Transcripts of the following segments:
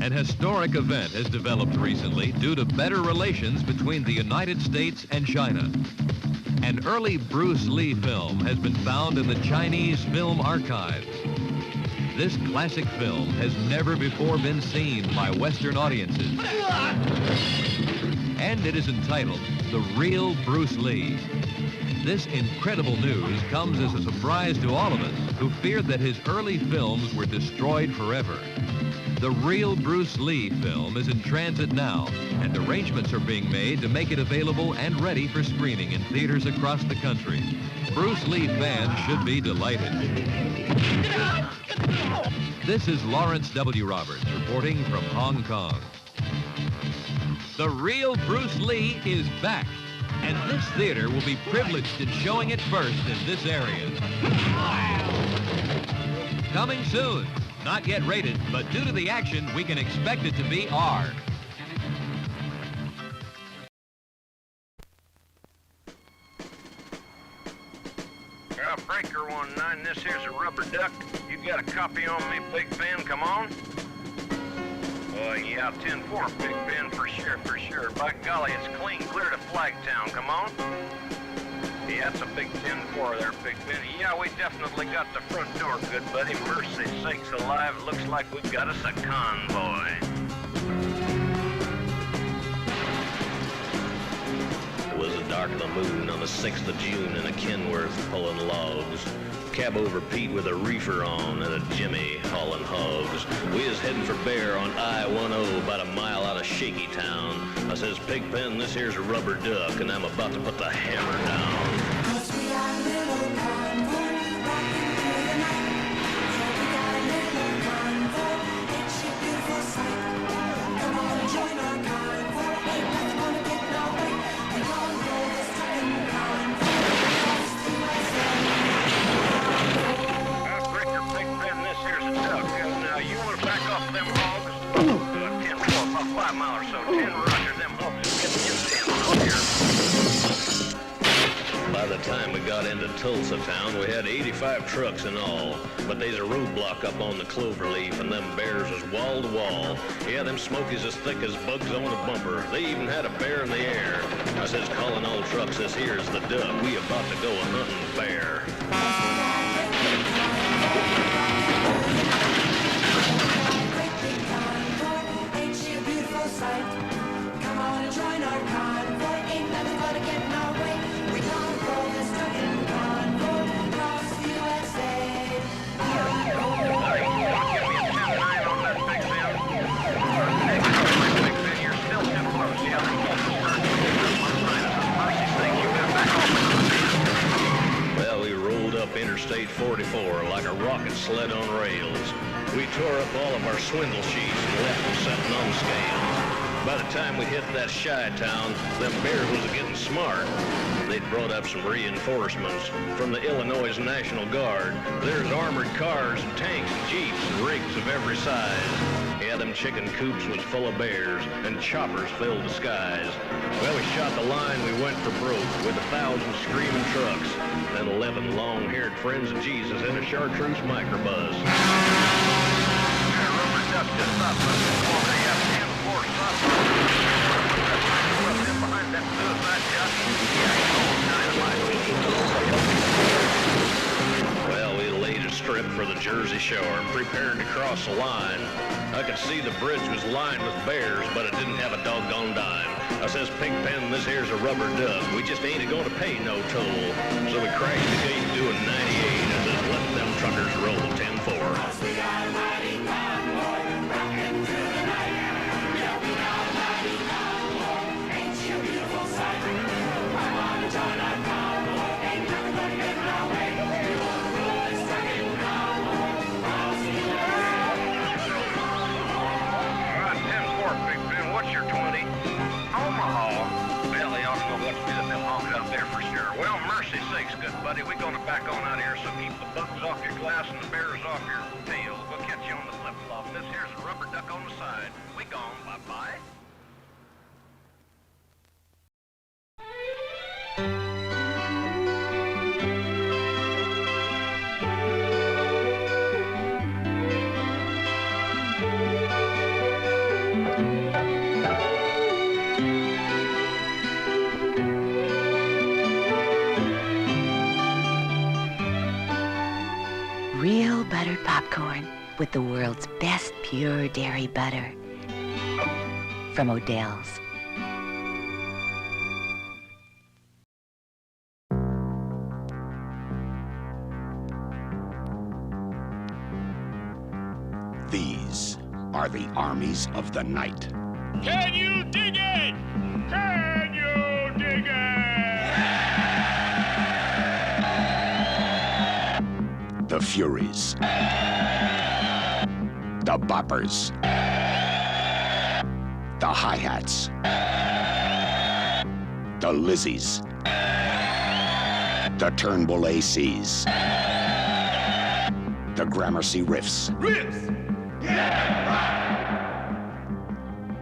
An historic event has developed recently due to better relations between the United States and China. An early Bruce Lee film has been found in the Chinese Film Archives. This classic film has never before been seen by Western audiences. And it is entitled The Real Bruce Lee. This incredible news comes as a surprise to all of us who feared that his early films were destroyed forever. The Real Bruce Lee film is in transit now, and arrangements are being made to make it available and ready for screening in theaters across the country. Bruce Lee fans should be delighted. This is Lawrence W. Roberts reporting from Hong Kong. The Real Bruce Lee is back, and this theater will be privileged in showing it first in this area. Coming soon. Not yet rated, but due to the action, we can expect it to be R. Breaker 19, this here's a rubber duck. You got a copy on me, Big Ben, come on? Yeah, 10-4, Big Ben, for sure. By golly, it's clean clear to Flagtown, come on? Yeah, it's a big 10-4 there, Big Ben. Yeah, we definitely got the front door, good buddy. Mercy sakes alive, looks like we've got us a convoy. It was the dark of the moon on the 6th of June in a Kenworth pulling logs. Cab over Pete with a reefer on and a Jimmy hauling hogs. We is heading for Bear on I-10 about a mile out of Shaky Town. I says, Pigpen, this here's a rubber duck, and I'm about to put the hammer down. 'Cause we are little convoy, rocking through the night. Yeah, we got a little convoy, it's a beautiful sight. Come on and join our convoy, ain't nothing gonna get in our way. We gon' go this time convoy, across the USA. Big Ben, this here's a duck. Now, you want to back off them hogs? 10-4, about 5 miles or so. 10 roger, them hogs is getting in here. By the time we got into Tulsa town, we had 85 trucks in all. But there's a roadblock up on the Cloverleaf, and them bears was wall to wall. Yeah, them smokies as thick as bugs on a bumper. They even had a bear in the air. I says, calling all trucks, this here's the duck. We about to go a hunting bear. Come on and join our convoy. Ain't nothing gonna get in our way. We gonna roll this truck in convoy across the USA. Give me a 10-9 on that, Big Ben. Big Ben, you're still too close. Yeah, I'm mercy sakes, you got back off. Well, we rolled up Interstate 44 like a rocket sled on rails. We tore up all of our swindle sheets and left them sitting on scales. By the time we hit that Shy Town, them bears was getting smart. They'd brought up some reinforcements from the Illinois National Guard. There's armored cars and tanks and jeeps and rigs of every size. Yeah, them chicken coops was full of bears, and choppers filled the skies. Well, we shot the line, we went for broke, with 1,000 screaming trucks, and 11 long-haired friends of Jesus in a chartreuse microbus. Rubber duck just up. Well, we laid a strip for the Jersey Shore and prepared to cross the line. I could see the bridge was lined with bears, but it didn't have a doggone dime. I says, Pigpen, this here's a rubber duck. We just ain't going to pay no toll. So we crashed the gate doing 98 and just let them truckers roll 10-4. Well, mercy sakes, good buddy. We're going to back on out here, so keep the bugs off your glass and the bears off your tail. We'll catch you on the flip-flop. This here's a rubber duck on the side. We gone. Bye-bye. world's best pure dairy butter from Odell's. These are the armies of the night. Can you dig it? Can you dig it? The Furies. The Boppers. The Hi-Hats. The Lizzies. The Turnbull ACs. The Gramercy Riffs. Riffs!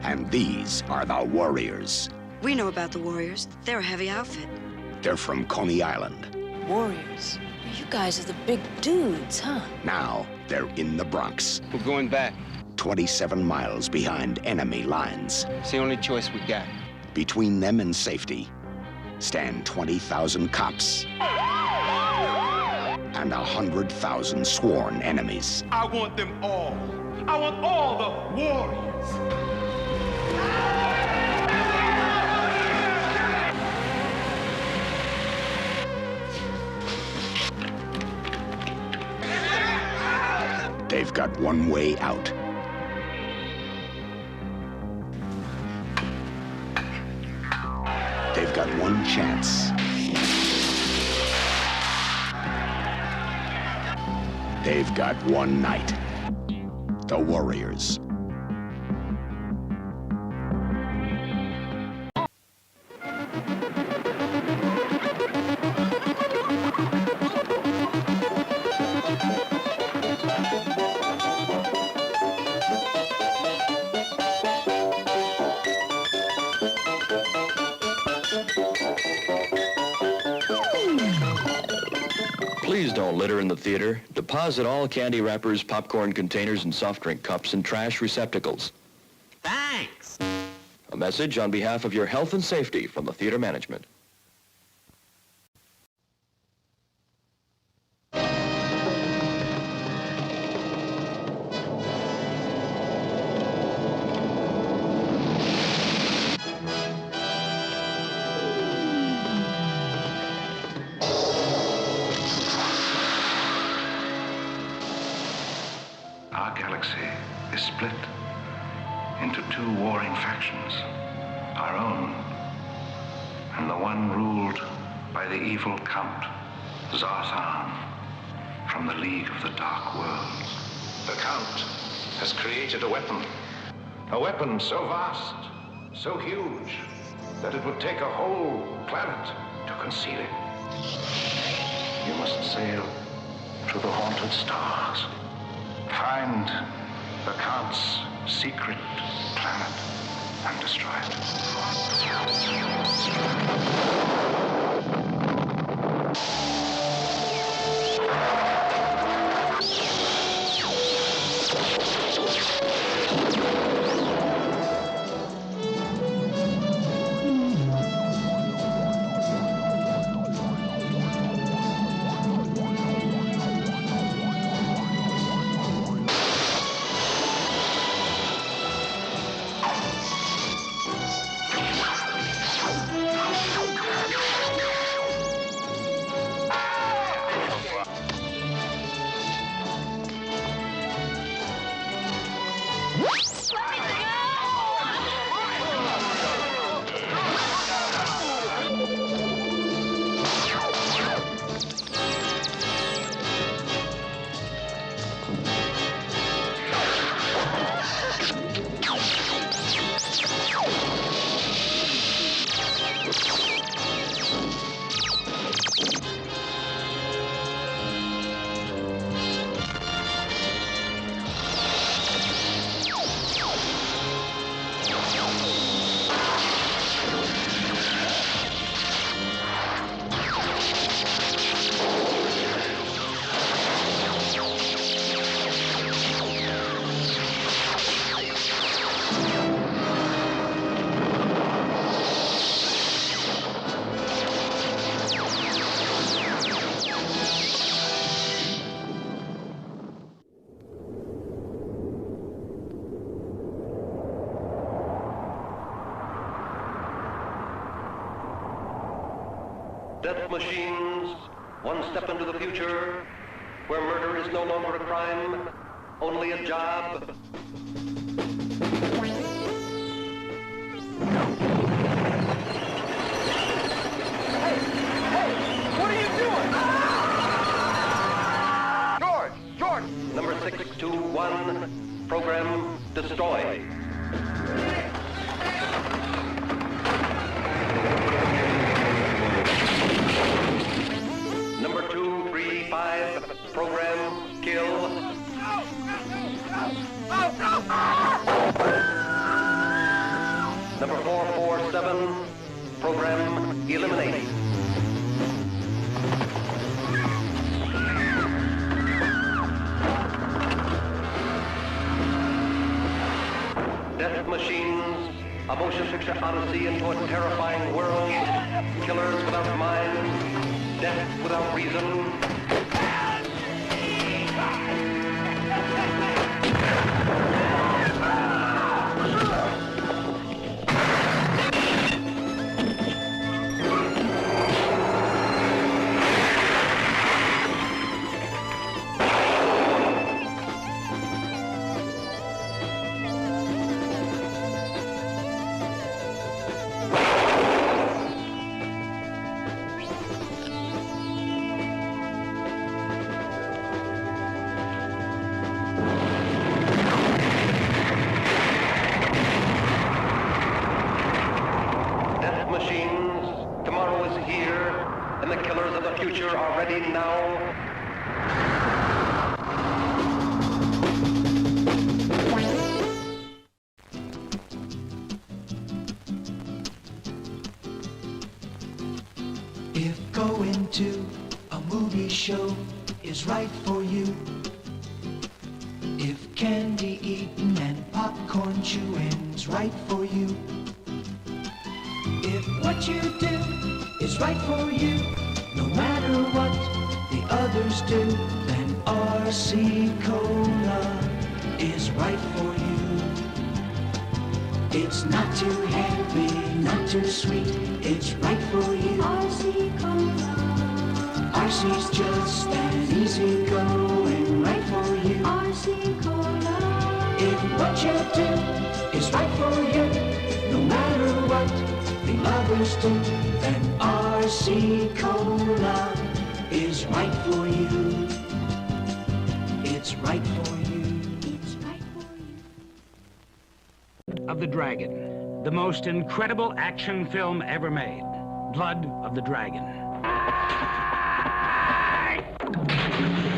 And these are the Warriors. We know about the Warriors. They're a heavy outfit. They're from Coney Island. Warriors? You guys are the big dudes, huh? Now they're in the Bronx. We're going back. 27 miles behind enemy lines. It's the only choice we got. Between them and safety stand 20,000 cops and 100,000 sworn enemies. I want them all. I want all the Warriors. They've got one way out. They've got one chance. They've got one night. The Warriors. Please don't litter in the theater. Deposit all candy wrappers, popcorn containers, and soft drink cups in trash receptacles. Thanks. A message on behalf of your health and safety from the theater management. Our galaxy is split into two warring factions, our own, and the one ruled by the evil Count Zarthan from the League of the Dark Worlds. The Count has created a weapon so vast, so huge, that it would take a whole planet to conceal it. You must sail to the haunted stars. Find the Count's secret planet and destroy it. Death machines, one step into the future, where murder is no longer a crime, only a job. Hey, what are you doing? George! Number 621, program destroy. Number 235, program kill. Number 447, program eliminate. Death machines, a motion picture odyssey into a terrifying world. Killers without minds, death without reason. Show is right for you. If candy eating and popcorn chewing's right for you. If what you do is right for you, no matter what the others do, then RC Cola is right for you. It's not too heavy, not too sweet, it's right for you. RC Cola. RC's just an easy going right for you. RC Cola. If what you do is right for you, no matter what the others do, then RC Cola is right for you. It's right for you. It's right for you. Of the Dragon, the most incredible action film ever made. Blood of the Dragon.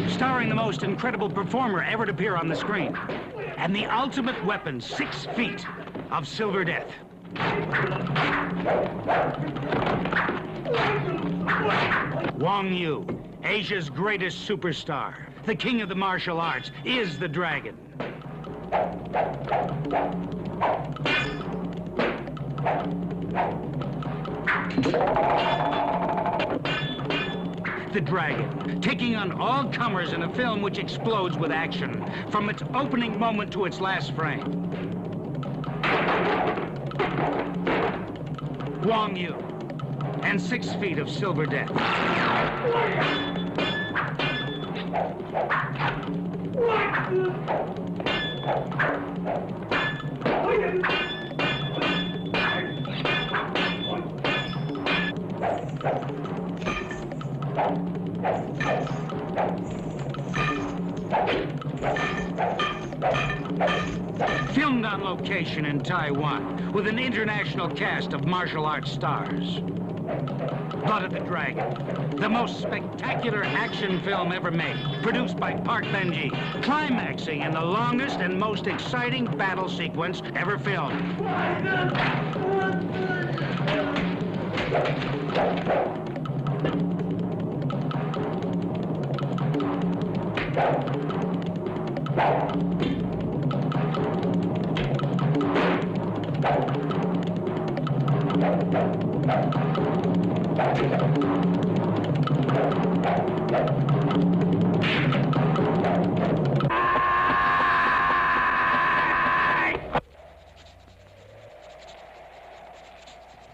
Starring the most incredible performer ever to appear on the screen. And the ultimate weapon, 6 feet of silver death. Wong Yu, Asia's greatest superstar, the king of the martial arts, is the Dragon. The Dragon, taking on all comers in a film which explodes with action, from its opening moment to its last frame. Wong Yu, and 6 feet of silver death. Filmed on location in Taiwan with an international cast of martial arts stars. Blood of the Dragon, the most spectacular action film ever made, produced by Park Benji, climaxing in the longest and most exciting battle sequence ever filmed.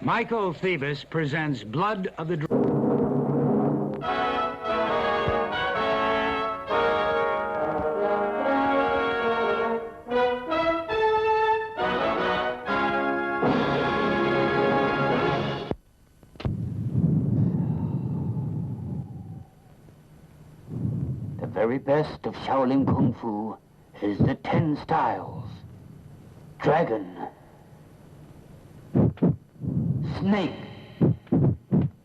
Michael Phoebus presents Blood of the Dragon. very best of Shaolin Kung Fu is the 10 styles. Dragon, snake,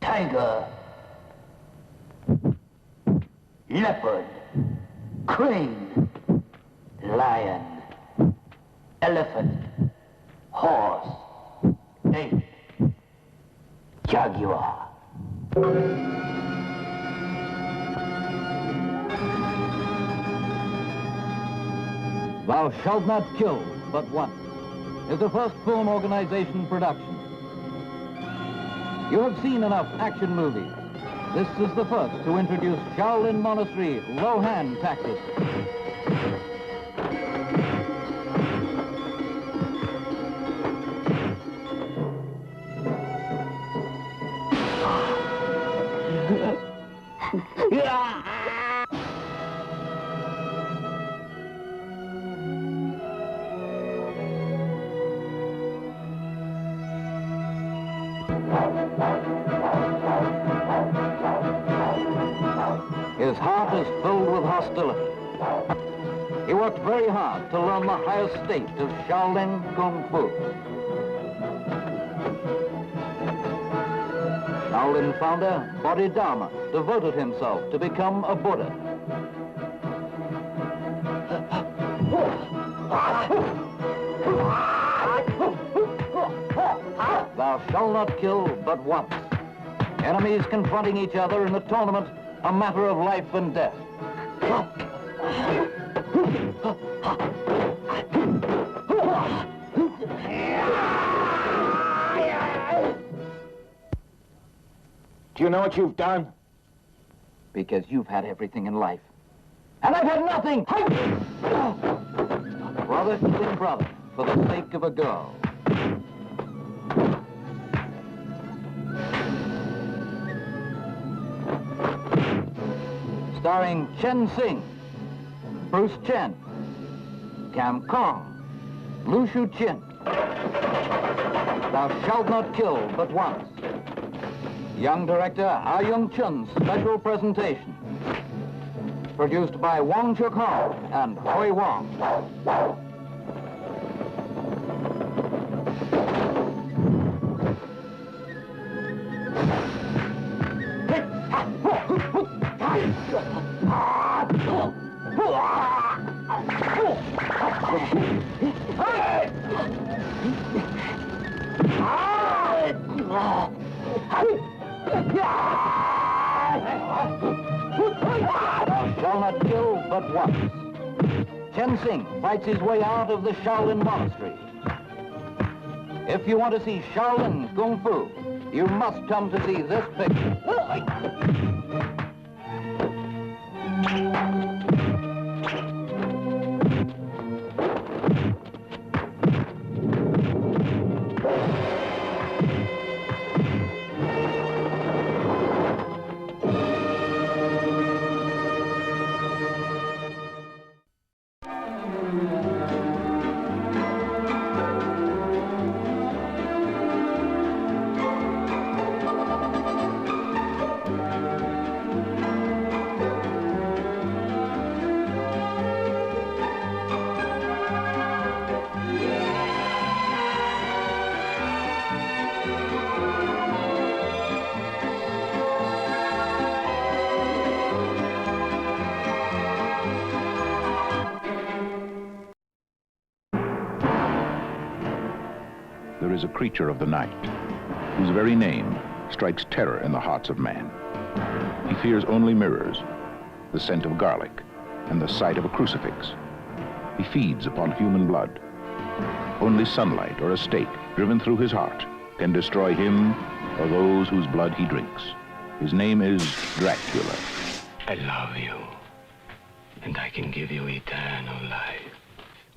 tiger, leopard, crane, lion, elephant, horse, ape, jaguar. Thou Shalt Not Kill But Once is the first film organization production. You have seen enough action movies. This is the first to introduce Shaolin Monastery low-hand tactics. His heart is filled with hostility. He worked very hard to learn the highest state of Shaolin Kung Fu. Shaolin founder Bodhidharma devoted himself to become a Buddha. Thou shalt not kill but once. Enemies confronting each other in a tournament, a matter of life and death. Do you know what you've done? Because you've had everything in life. And I've had nothing! Brother killing brother for the sake of a girl. Starring Chen Sing, Bruce Chen, Cam Kong, Lu Shu Chin. Thou Shalt Not Kill But Once. Young director Ah Young Chun's special presentation. Produced by Wong Chuk Hong and Hoi Wong. Shall not kill but once. Chen Sing fights his way out of the Shaolin Monastery. If you want to see Shaolin Kung Fu, you must come to see this picture. There is a creature of the night, whose very name strikes terror in the hearts of man. He fears only mirrors, the scent of garlic, and the sight of a crucifix. He feeds upon human blood. Only sunlight or a stake driven through his heart can destroy him or those whose blood he drinks. His name is Dracula. I love you, and I can give you eternal life.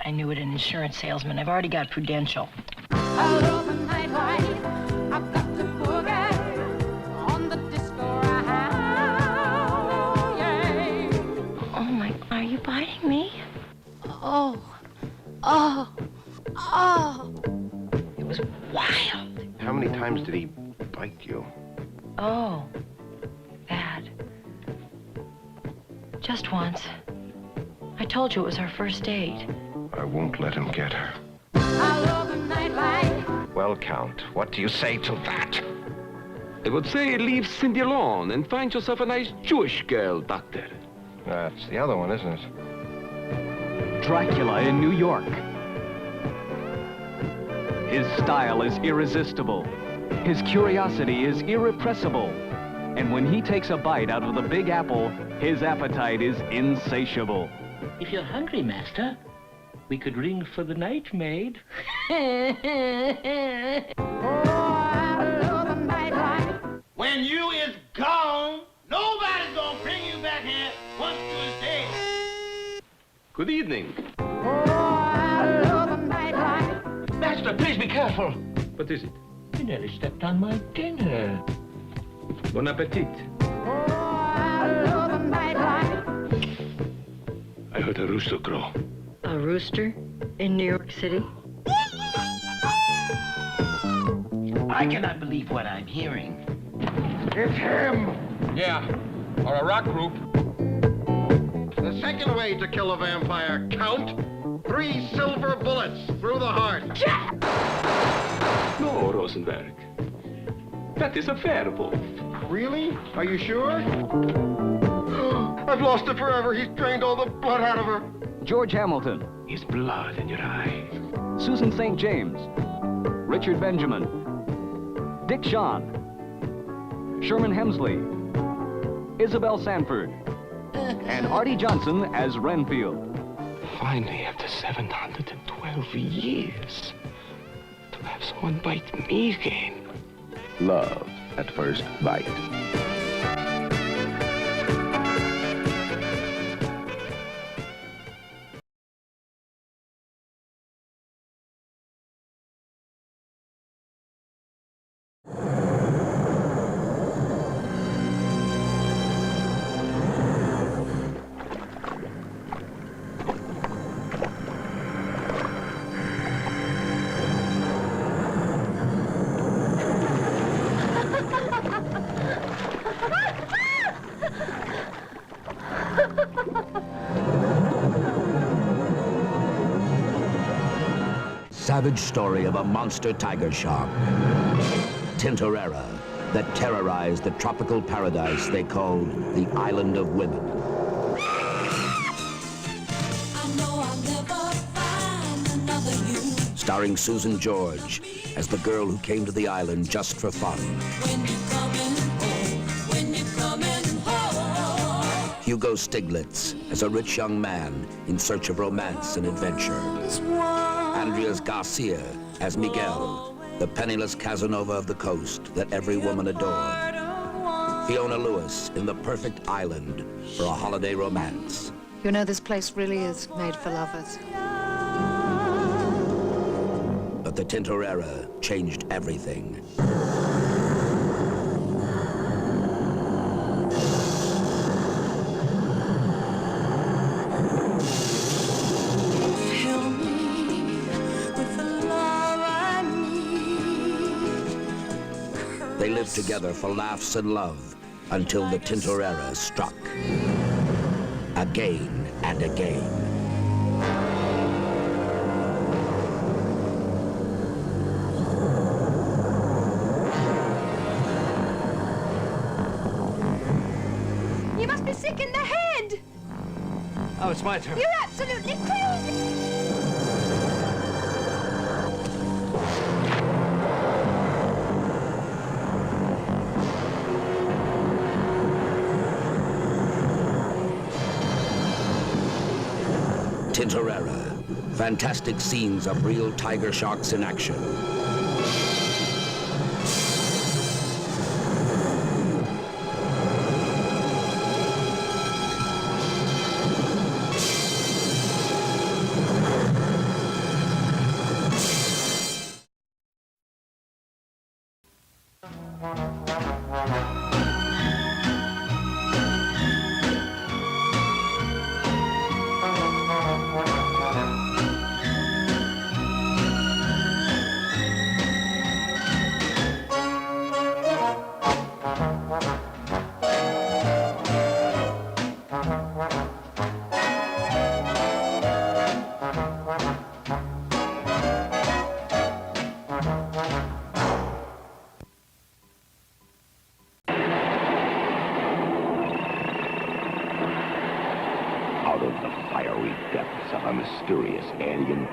I knew it, an insurance salesman. I've already got Prudential. Oh my, are you biting me? Oh. It was wild. How many times did he bite you? Oh, that. Just once. I told you it was our first date. I won't let him get her. I love the nightlife. Well, Count, what do you say to that? I would say leave Cindy alone and find yourself a nice Jewish girl, Doctor. That's the other one, isn't it? Dracula in New York. His style is irresistible. His curiosity is irrepressible. And when he takes a bite out of the Big Apple, his appetite is insatiable. If you're hungry, Master, we could ring for the night maid. When you is gone, nobody's gonna bring you back here once you is dead. Good evening. Master, please be careful. What is it? You nearly stepped on my dinner. Bon appetit. I heard a rooster crow. A rooster in New York City? I cannot believe what I'm hearing. It's him! Yeah, or a rock group. The second way to kill a vampire, Count. 3 silver bullets through the heart. No, Rosenberg. That is a werewolf. Really? Are you sure? I've lost her forever. He's drained all the blood out of her. George Hamilton. Is blood in your eye? Susan St. James. Richard Benjamin. Dick Shawn. Sherman Hemsley. Isabel Sanford. And Artie Johnson as Renfield. Finally, after 712 years, to have someone bite me again. Love at first bite. Savage story of a monster tiger shark, Tintorera, that terrorized the tropical paradise they called the Island of Women. Starring Susan George as the girl who came to the island just for fun. Hugo Stiglitz as a rich young man in search of romance and adventure. Andreas Garcia as Miguel, the penniless Casanova of the coast that every woman adored. Fiona Lewis in the perfect island for a holiday romance. You know, this place really is made for lovers. But the Tintorera changed everything. They lived together for laughs and love until the Tintorera struck. Again and again. You must be sick in the head! Oh, it's my turn. You're absolutely crazy! Tintorera, fantastic scenes of real tiger sharks in action.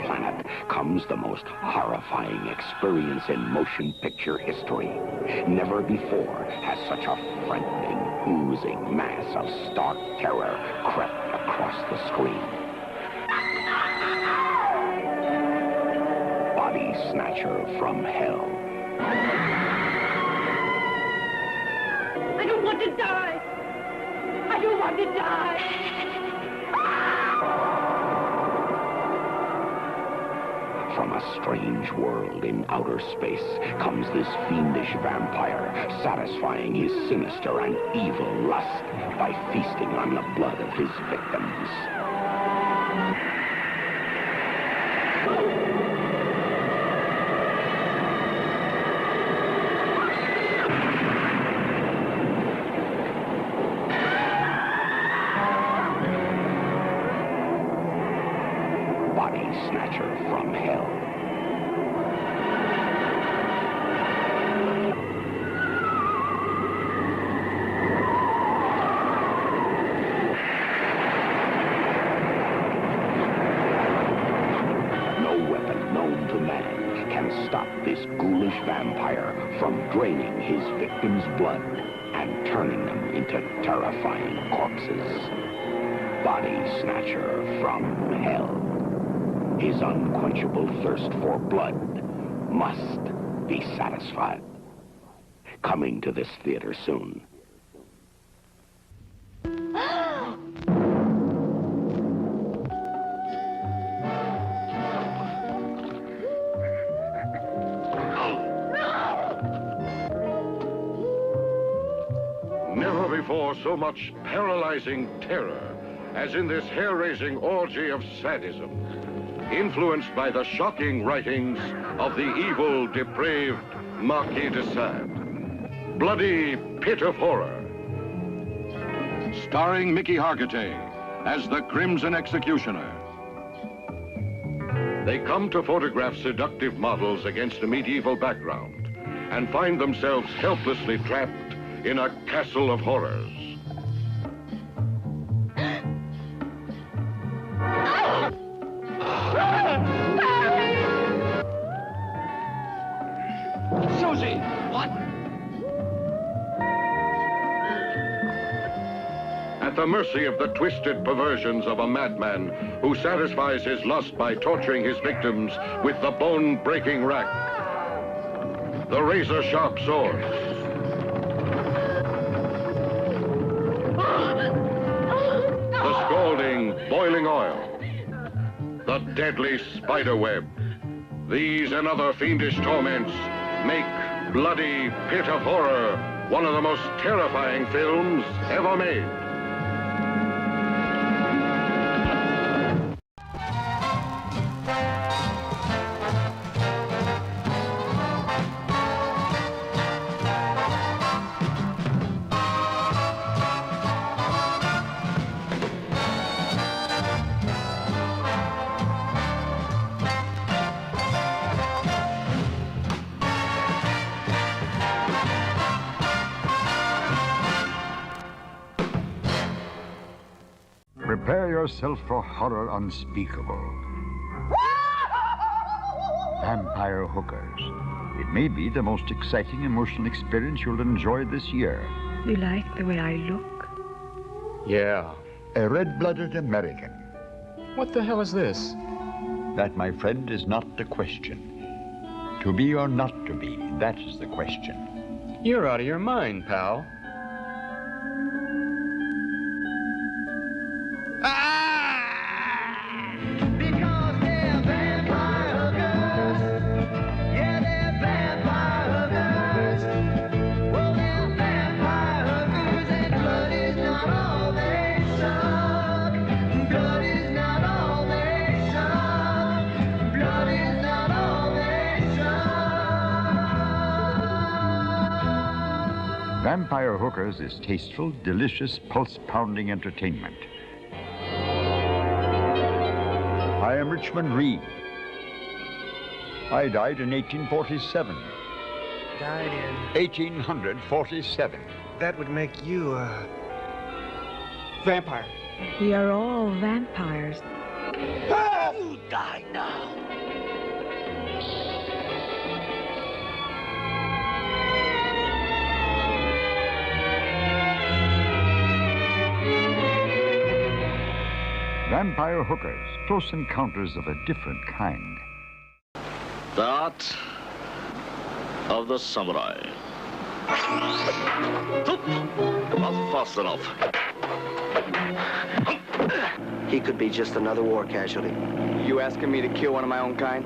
planet comes the most horrifying experience in motion picture history. Never before has such a frightening, oozing mass of stark terror crept across the screen. Body Snatcher from Hell. I don't want to die. I don't want to die. From a strange world in outer space comes this fiendish vampire, satisfying his sinister and evil lust by feasting on the blood of his victims. Body Snatcher from Hell. No weapon known to man can stop this ghoulish vampire from draining his victims' blood and turning them into terrifying corpses. Body Snatcher from Hell. His unquenchable thirst for blood must be satisfied. Coming to this theater soon. Never before so much paralyzing terror as in this hair-raising orgy of sadism, influenced by the shocking writings of the evil, depraved Marquis de Sade. Bloody Pit of Horror. Starring Mickey Hargitay as the Crimson Executioner. They come to photograph seductive models against a medieval background and find themselves helplessly trapped in a castle of horrors. Susie! What? At the mercy of the twisted perversions of a madman who satisfies his lust by torturing his victims with the bone-breaking rack. The razor-sharp swords. The scalding, boiling oil. The deadly spider web. These and other fiendish torments make Bloody Pit of Horror one of the most terrifying films ever made. Prepare yourself for horror unspeakable. Vampire hookers. It may be the most exciting emotional experience you'll enjoy this year. You like the way I look? Yeah. A red-blooded American. What the hell is this? That, my friend, is not the question. To be or not to be, that is the question. You're out of your mind, pal. Vampire Hookers is tasteful, delicious, pulse-pounding entertainment. I am Richmond Reed. I died in 1847. Died in? 1847. That would make you a vampire. We are all vampires. Ah! Die now. Vampire hookers, close encounters of a different kind. The art of the samurai. Not fast enough. He could be just another war casualty. You asking me to kill one of my own kind?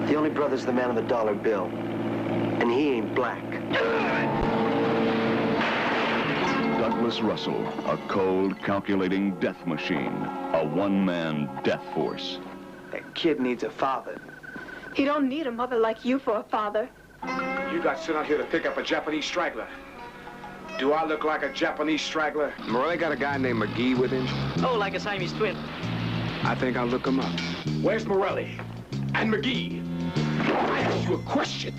The only brother's the man on the dollar bill. And he ain't black. Douglas Russell, a cold, calculating death machine. A one-man death force. That kid needs a father. He don't need a mother like you for a father. You got sent out here to pick up a Japanese straggler. Do I look like a Japanese straggler? Morelli got a guy named McGee with him? Oh, like a Siamese twin. I think I'll look him up. Where's Morelli? And McGee? I asked you a question.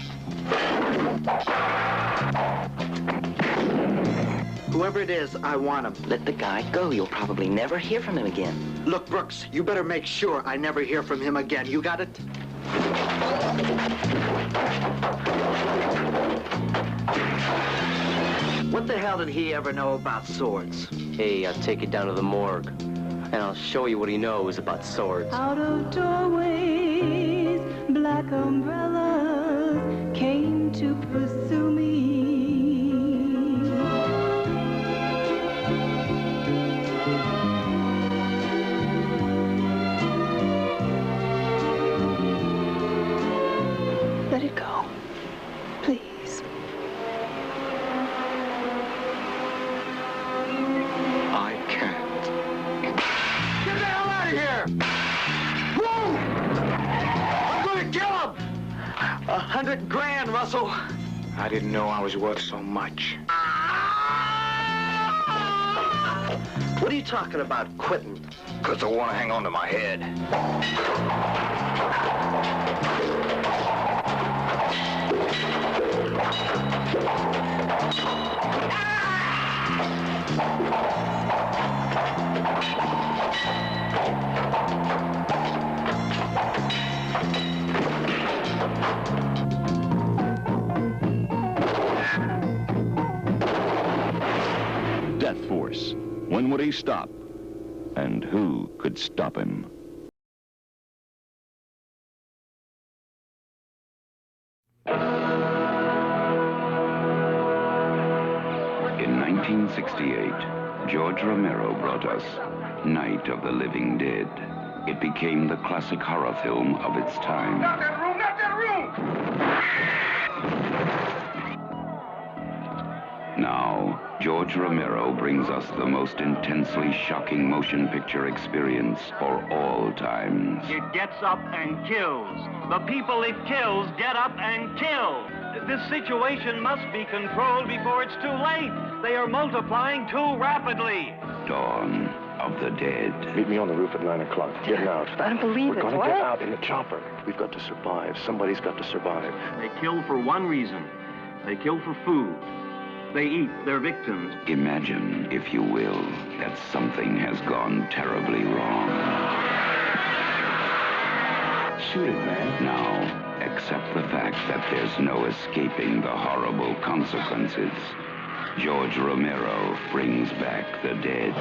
Whoever it is, I want him. Let the guy go. You'll probably never hear from him again. Look, Brooks, you better make sure I never hear from him again. You got it? What the hell did he ever know about swords? Hey, I'll take you down to the morgue, and I'll show you what he knows about swords. Out of doorways, black umbrellas came to pursue me. Let it go, please. I can't. Get the hell out of here! Move! I'm gonna kill him! 100 grand, Russell. I didn't know I was worth so much. What are you talking about, quitting? Because I want to hang on to my head. Death Force. When would he stop? And who could stop him? In 1968, George Romero brought us Night of the Living Dead. It became the classic horror film of its time. Not that room! Not that room! Now, George Romero brings us the most intensely shocking motion picture experience for all times. It gets up and kills. The people it kills get up and kill. This situation must be controlled before it's too late. They are multiplying too rapidly. Dawn of the Dead. Meet me on the roof at 9 o'clock. Getting out. I don't believe We're it. gonna What? get out in the chopper. We've got to survive. Somebody's got to survive. They kill for one reason. They kill for food. They eat their victims. Imagine, if you will, that something has gone terribly wrong. Shoot it, man. Now, accept the fact that there's no escaping the horrible consequences. George Romero brings back the dead.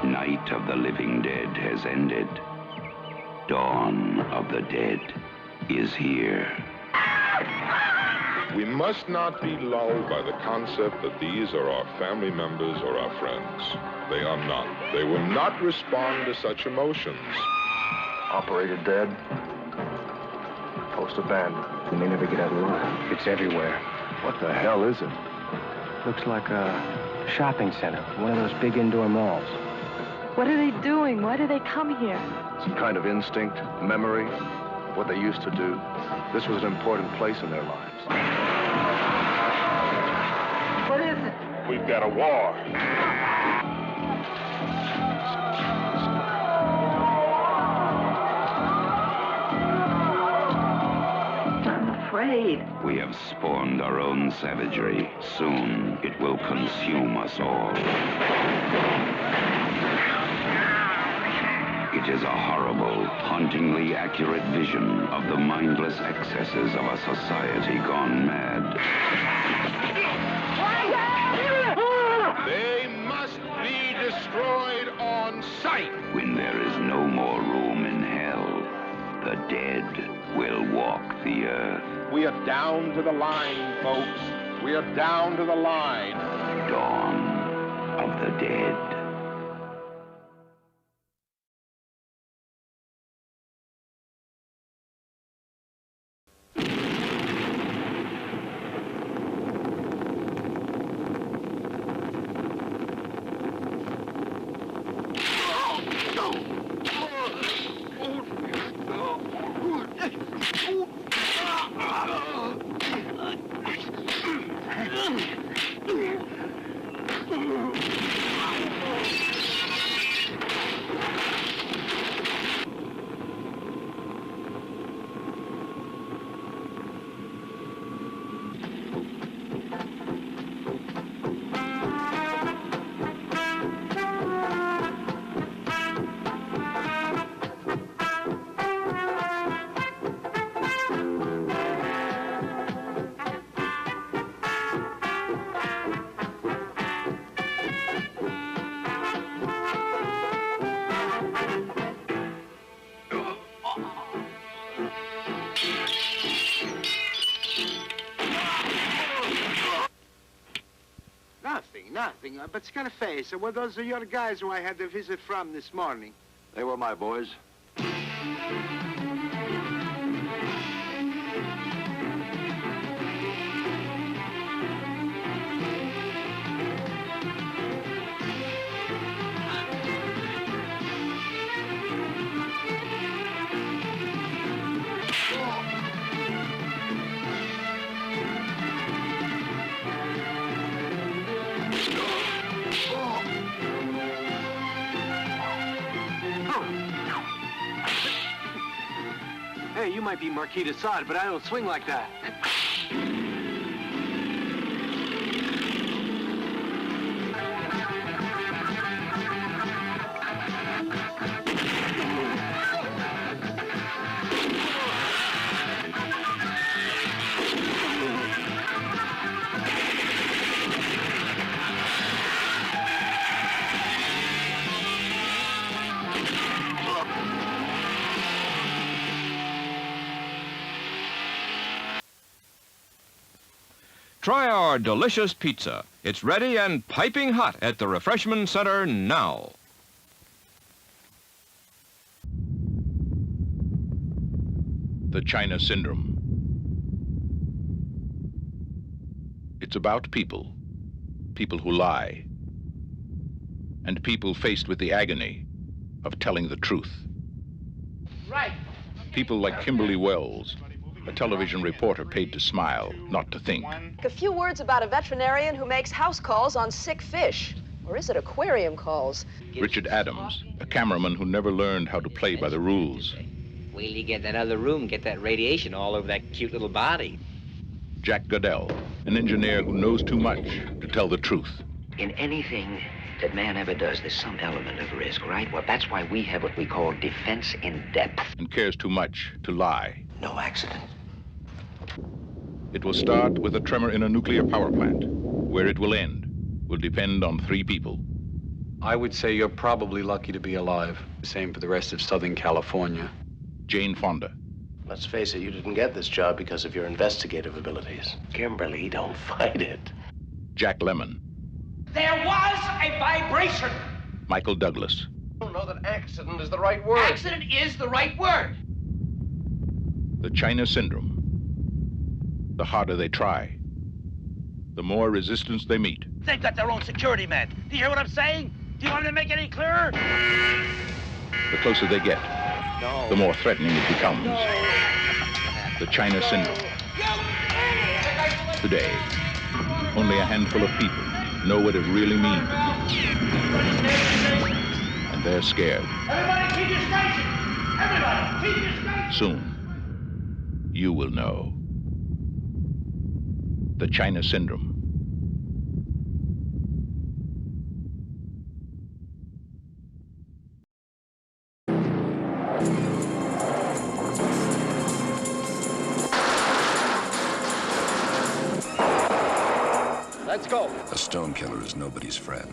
Night of the Living Dead has ended. Dawn of the Dead is here. We must not be lulled by the concept that these are our family members or our friends. They are not. They will not respond to such emotions. Operator dead. Post abandoned. We may never get out of the room. It's everywhere. What the hell is it? Looks like a shopping center, one of those big indoor malls. What are they doing? Why do they come here? Some kind of instinct, memory, what they used to do. This was an important place in their lives. What is it? We've got a war. I'm afraid. We have spawned our own savagery. Soon, it will consume us all. It It is a horrible, hauntingly accurate vision of the mindless excesses of a society gone mad. They must be destroyed on sight. When there is no more room in hell, the dead will walk the earth. We are down to the line, folks. We are down to the line. Dawn of the dead. Nothing. But Scarface, well, those are your guys who I had a visit from this morning. They were my boys. Hey, you might be Marquis de Sade, but I don't swing like that. Try our delicious pizza. It's ready and piping hot at the Refreshment Center now. The China Syndrome. It's about people. People who lie. And people faced with the agony of telling the truth. Right. People like Kimberly Wells, a television reporter paid to smile, not to think. A few words about a veterinarian who makes house calls on sick fish. Or is it aquarium calls? Richard Adams, a cameraman who never learned how to play by the rules. Wait till you get in that other room, get that radiation all over that cute little body. Jack Goodell, an engineer who knows too much to tell the truth. In anything that man ever does, there's some element of risk, right? Well, that's why we have what we call defense in depth. And cares too much to lie. No accident. It will start with a tremor in a nuclear power plant. Where it will end will depend on 3 people. I would say you're probably lucky to be alive. Same for the rest of Southern California. Jane Fonda. Let's face it, you didn't get this job because of your investigative abilities. Kimberly, don't fight it. Jack Lemmon. There was a vibration. Michael Douglas. I don't know that accident is the right word. Accident is the right word. The China Syndrome. The harder they try, the more resistance they meet. They've got their own security men. Do you hear what I'm saying? Do you want me to make it any clearer? The closer they get, the more threatening it becomes. The China Syndrome. Today, only a handful of people know what it really means. And they're scared. Everybody keep your station! Everybody keep your station! Soon, you will know. The China Syndrome. Let's go. A stone killer is nobody's friend.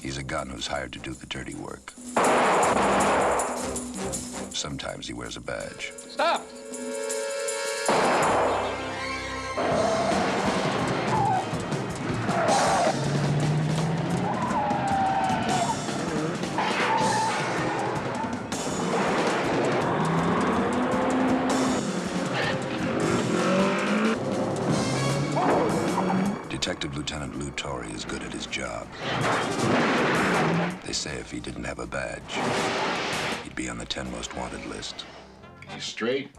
He's a gun who's hired to do the dirty work. Sometimes he wears a badge. Stop! Detective Lieutenant Lou Torrey is good at his job. They say if he didn't have a badge, he'd be on the 10 most wanted list. He's straight,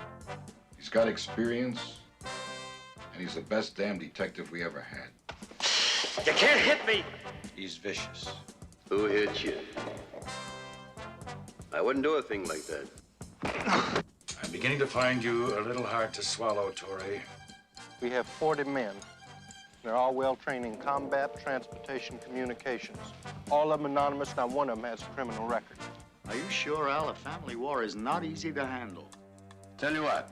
he's got experience, and he's the best damn detective we ever had. You can't hit me! He's vicious. Who hit you? I wouldn't do a thing like that. I'm beginning to find you a little hard to swallow, Torrey. We have 40 men. They're all well-trained in combat, transportation, communications. All of them anonymous, not one of them has a criminal record. Are you sure, Al? A family war is not easy to handle. Tell you what,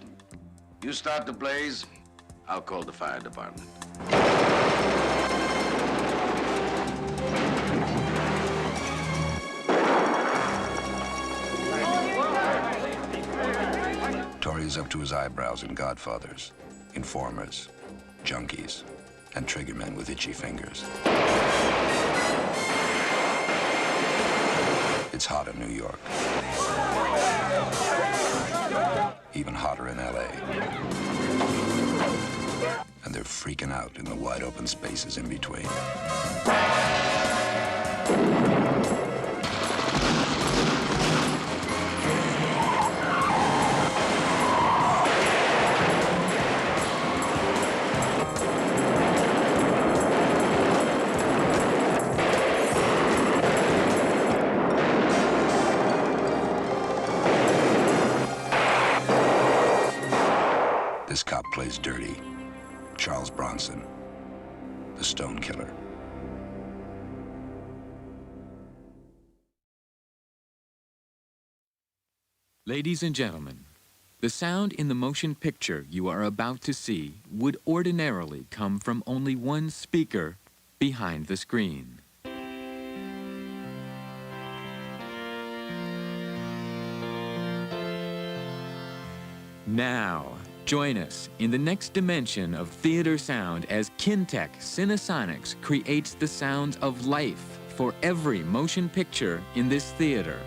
you start the blaze, I'll call the fire department. Torrey's up to his eyebrows in godfathers, informers, junkies, and triggermen with itchy fingers. It's hot in New York. Even hotter in LA. And they're freaking out in the wide open spaces in between. This cop plays dirty. Charles Bronson, the Stone Killer. Ladies and gentlemen, the sound in the motion picture you are about to see would ordinarily come from only one speaker behind the screen. Now, join us in the next dimension of theater sound as Kintech Cinesonics creates the sounds of life for every motion picture in this theater.